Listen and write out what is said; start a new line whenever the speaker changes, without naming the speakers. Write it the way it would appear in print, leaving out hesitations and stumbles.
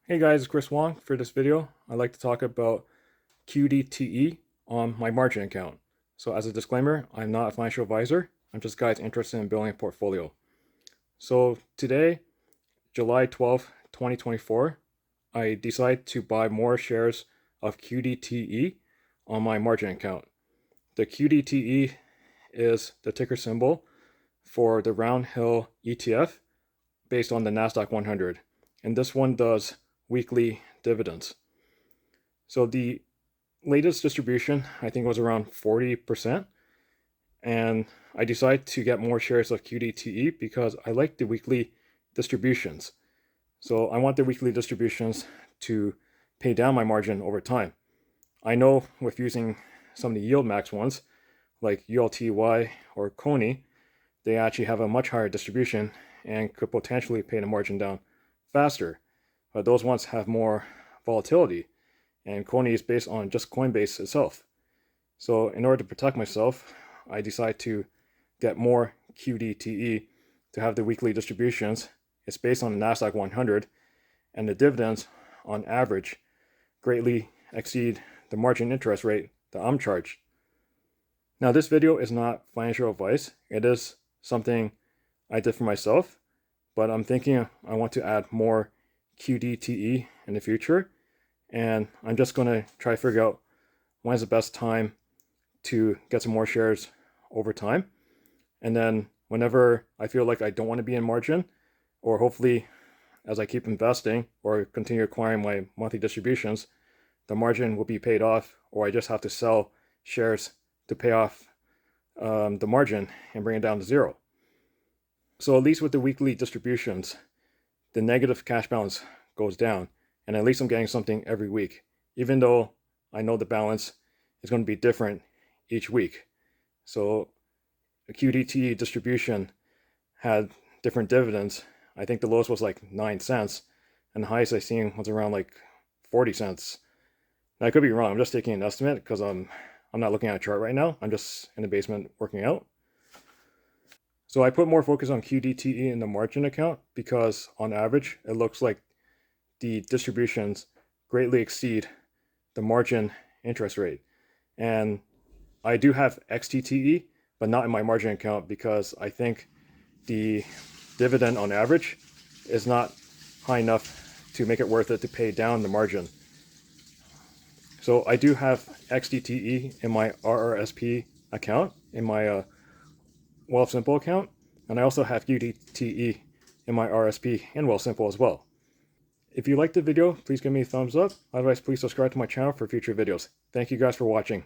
Hey guys, it's Chris Wong. For this video, I'd like to talk about QDTE on my margin account. So as a disclaimer, I'm not a financial advisor. I'm just guys interested in building a portfolio. So today, July 12th, 2024, I decide to buy more shares of QDTE on my margin account. The QDTE is the ticker symbol for the Round Hill ETF based on the NASDAQ 100. And this one does weekly dividends. So the latest distribution, I think, was around 40%. And I decided to get more shares of QDTE because I like the weekly distributions. So I want the weekly distributions to pay down my margin over time. I know with using some of the yield max ones, like ULTY or Coney, they actually have a much higher distribution and could potentially pay the margin down faster. But those ones have more volatility, and Coney is based on just Coinbase itself. So in order to protect myself, I decide to get more QDTE to have the weekly distributions. It's based on the NASDAQ 100, and the dividends on average greatly exceed the margin interest rate that I'm charged. Now this video is not financial advice. It is something I did for myself, but I'm thinking I want to add more QDTE in the future, and I'm just going to try to figure out when's the best time to get some more shares over time. And then whenever I feel like I don't want to be in margin, or hopefully as I keep investing or continue acquiring my monthly distributions, the margin will be paid off, or I just have to sell shares to pay off the margin and bring it down to zero. So at least with the weekly distributions, the negative cash balance goes down, and at least I'm getting something every week, even though I know the balance is going to be different each week. So the QDT distribution had different dividends. I think the lowest was like 9 cents, and the highest I seen was around like 40 cents. Now I could be wrong. I'm just taking an estimate because I'm not looking at a chart right now. I'm just in the basement working out. So I put more focus on QDTE in the margin account because on average, it looks like the distributions greatly exceed the margin interest rate. And I do have XTTE, but not in my margin account because I think the dividend on average is not high enough to make it worth it to pay down the margin. So I do have XTTE in my RRSP account, in my Wealthsimple account, and I also have QDTE in my RSP and Wealthsimple as well. If you liked the video, please give me a thumbs up. Otherwise, please subscribe to my channel for future videos. Thank you guys for watching.